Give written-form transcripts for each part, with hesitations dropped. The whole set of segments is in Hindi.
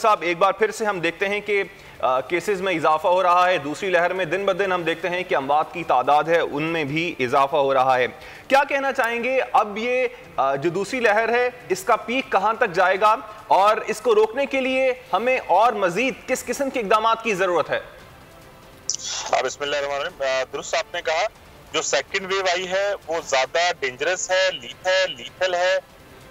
साहब, एक बार फिर से हम देखते हैं कि केसेस में इजाफा हो रहा है। दूसरी लहर में दिन ब दिन हम देखते हैं कि अमवात की तादाद है उनमें भी इजाफा हो रहा है। क्या कहना चाहेंगे, अब ये जो दूसरी लहर है इसका पीक कहां तक जाएगा और इसको रोकने के लिए हमें और मजीद किस किस्म के इकदाम की जरूरत है? बिस्मिल्लाह, दुरुस्त आपने कहा, जो सेकंड वेव आई है वो ज्यादा डेंजरस है, लीथल है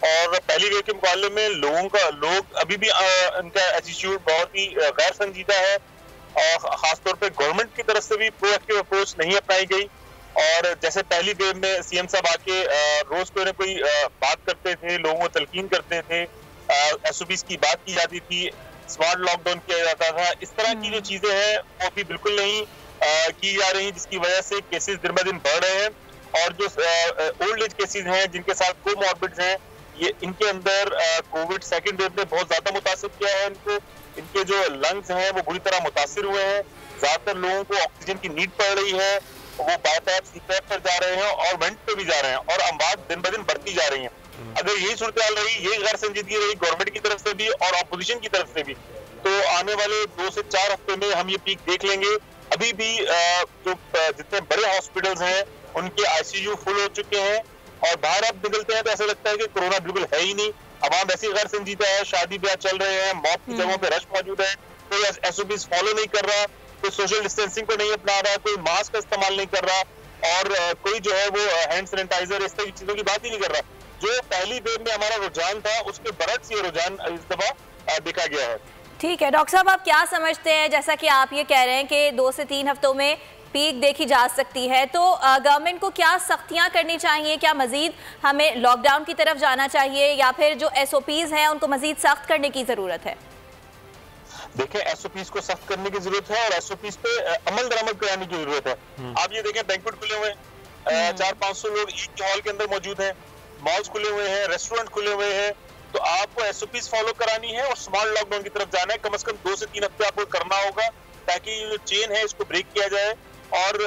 और पहली वेव के मुकाबले में लोग अभी भी इनका एटीट्यूड बहुत ही गैर संजीदा है और खासतौर पे गवर्नमेंट की तरफ से भी प्रोएक्टिव अप्रोच नहीं अपनाई गई। और जैसे पहली वेव में सीएम साहब आके रोज कोई ना कोई बात करते थे, लोगों को तलकीन करते थे, एसओपीज की बात की जाती थी, स्मार्ट लॉकडाउन किया जाता था। इस तरह की जो चीजें हैं वो भी बिल्कुल नहीं की जा रही, जिसकी वजह से केसेस दिन ब दिन बढ़ रहे हैं और जो ओल्ड एज केसेस हैं जिनके साथ कोमॉर्बिड्स हैं, ये इनके अंदर कोविड सेकंड वेव ने बहुत ज्यादा मुतासिर किया है इनको। इनके जो लंग्स हैं वो बुरी तरह मुतासिर हुए हैं। ज्यादातर लोगों को ऑक्सीजन की नीड पड़ रही है, वो बायपैप सीपैप पर जा रहे हैं और वेंट पे भी जा रहे हैं और अमवात दिन ब दिन बढ़ती जा रही हैं। अगर यही सूरत हाल रही, ये गैर संजीदगी रही गवर्नमेंट की तरफ से भी और अपोजिशन की तरफ से भी, तो आने वाले 2 से 4 हफ्ते में हम ये पीक देख लेंगे। अभी भी जो जितने बड़े हॉस्पिटल्स हैं उनके आईसीयू फुल हो चुके हैं और बाहर आप निकलते हैं तो ऐसा लगता है कि कोरोना बिल्कुल है ही नहीं। अवाम ऐसी गैर संजीदा है, शादी ब्याह चल रहे हैं, मौत की जगहों पे रश मौजूद है, कोई एसओपीज फॉलो नहीं कर रहा, कोई सोशल डिस्टेंसिंग को नहीं अपना रहा, कोई मास्क का इस्तेमाल नहीं कर रहा और कोई जो है वो हैंड सैनिटाइजर इस तरह की चीजों की बात ही नहीं कर रहा। जो पहली वेव में हमारा रुझान था उसके बरक्स ये रुझान इस दफा देखा गया है। ठीक है डॉक्टर साहब, आप क्या समझते हैं, जैसा कि आप ये कह रहे हैं कि 2 से 3 हफ्तों में पीक देखी जा सकती है, तो गवर्नमेंट को क्या सख्तियां करनी चाहिए? क्या मजीद हमें लॉकडाउन की तरफ जाना चाहिए या फिर जो एसओपीज हैं उनको मजीद सख्त करने की जरूरत है? देखें, एसओपीज को सख्त करने की जरूरत है और एसओपीज पे अमल दरामद कराने की जरूरत है। आप ये देखें, बैंक्वेट खुले हुए हैं, 400-500 लोग एक ही हॉल के अंदर मौजूद हैं, मॉल्स खुले हुए हैं, रेस्टोरेंट खुले हुए हैं, तो आपको एसओपीज फॉलो करानी है और स्मार्ट लॉकडाउन की तरफ जाना है। कम से कम 2 से 3 हफ्ते आपको करना होगा ताकि जो चेन है इसको ब्रेक किया जाए और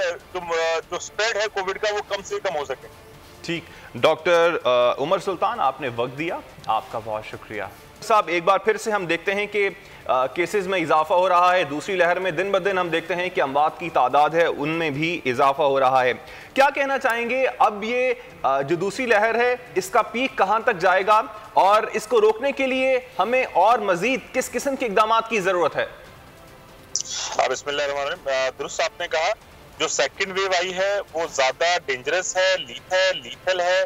जो स्प्रेड है कोविड का वो कम से कम हो सके। ठीक, डॉक्टर उमर सुल्तान, आपने वक्त दिया, आपका बहुत शुक्रिया। साहब, एक बार फिर से हम देखते हैं कि केसेस में इजाफा हो रहा है। दूसरी लहर में दिन ब दिन हम देखते हैं कि अमवात की तादाद है उनमें भी इजाफा हो रहा है। क्या कहना चाहेंगे, अब ये जो दूसरी लहर है इसका पीक कहां तक जाएगा और इसको रोकने के लिए हमें और मजीद किस किस्म के इकदाम की जरूरत है? बिस्मिल्लाह, दुरुस्त आपने कहा, जो सेकंड वेव आई है वो ज्यादा डेंजरस है, लीथल है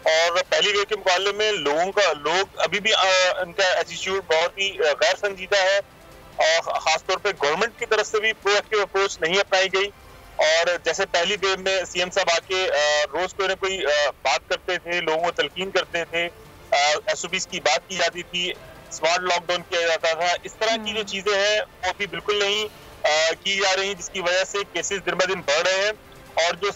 और पहली वेव के मुकाबले में लोग अभी भी इनका एटीट्यूड बहुत ही गैर संजीदा है और खासतौर पे गवर्नमेंट की तरफ से भी प्रोएक्टिव अप्रोच नहीं अपनाई गई। और जैसे पहली वेव में सीएम साहब आके रोज कोई ना कोई बात करते थे, लोगों को तलकीन करते थे, एसओपीज की बात की जाती थी, स्मार्ट लॉकडाउन किया जाता था। इस तरह की जो चीजें हैं वो भी बिल्कुल नहीं की जा रही, जिसकी वजह से केसेस दिन ब दिन बढ़ रहे हैं और जो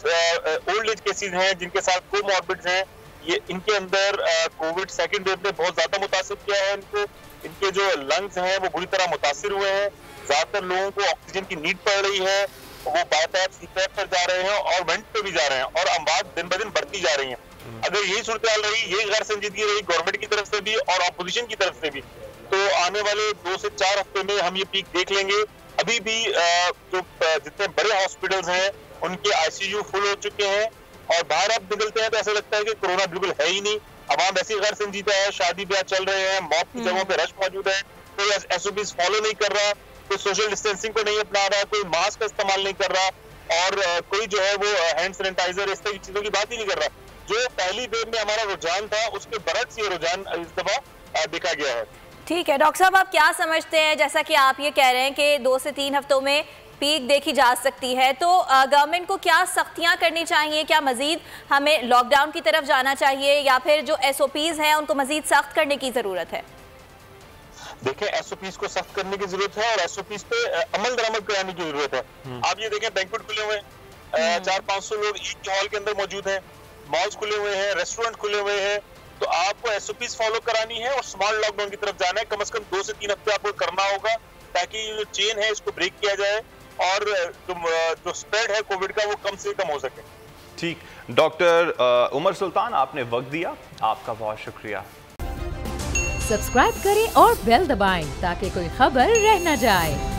ओल्ड एज केसेस हैं जिनके साथ कोमॉर्बिड्स हैं, ये इनके अंदर कोविड सेकंड वेव ने बहुत ज्यादा मुतासिर किया है इनको। इनके जो लंग्स हैं वो बुरी तरह मुतासिर हुए हैं। ज्यादातर लोगों को ऑक्सीजन की नीड पड़ रही है, वो बायपैप सीपैप पर जा रहे हैं और वेंट पे भी जा रहे हैं और अमवात दिन ब दिन बढ़ती जा रही है। अगर यही सूरत हाल रही, ये गैर संजीदगी रही गवर्नमेंट की तरफ से भी और अपोजिशन की तरफ से भी, तो आने वाले 2 से 4 हफ्ते में हम ये पीक देख लेंगे। अभी भी जो जितने बड़े हॉस्पिटल्स हैं उनके आईसीयू फुल हो चुके हैं और बाहर आप निकलते हैं तो ऐसा लगता है कि कोरोना बिल्कुल है ही नहीं। अवाम ऐसी गैर संजीदा है, शादी ब्याह चल रहे हैं, मौत की जगहों पे रश मौजूद है, कोई एसओपीज फॉलो नहीं कर रहा, कोई सोशल डिस्टेंसिंग को नहीं अपना रहा, कोई मास्क का इस्तेमाल नहीं कर रहा और कोई जो है वो हैंड सैनिटाइजर इस तरह की चीजों की बात ही नहीं कर रहा। जो पहली वेव में हमारा रुझान था उसके बरक्स ये रुझान इस दफा देखा गया है। ठीक है डॉक्टर साहब, आप क्या समझते हैं, जैसा कि आप ये कह रहे हैं कि 2 से 3 हफ्तों में पीक देखी जा सकती है, तो गवर्नमेंट को क्या सख्तियां करनी चाहिए? क्या मजीद हमें लॉकडाउन की तरफ जाना चाहिए या फिर जो एसओपीज हैं उनको मजीद सख्त करने की जरूरत है? देखें, एसओपीज को सख्त करने की जरूरत है और एसओपीज पे अमल दरामद कराने की जरूरत है। आप ये देखें, बैंक्वेट खुले हुए हैं, 400-500 लोग एक ही हॉल के अंदर मौजूद हैं, मॉल्स खुले हुए हैं, रेस्टोरेंट खुले हुए हैं, तो आपको एसओपीज फॉलो करानी है और स्मार्ट लॉकडाउन की तरफ जाना है। कम से कम 2 से 3 हफ्ते आपको करना होगा ताकि जो चेन है इसको ब्रेक किया जाए और जो स्प्रेड है कोविड का वो कम से कम हो सके। ठीक, डॉक्टर उमर सुल्तान, आपने वक्त दिया, आपका बहुत शुक्रिया। सब्सक्राइब करें और बेल दबाएं ताकि कोई खबर रह न जाए।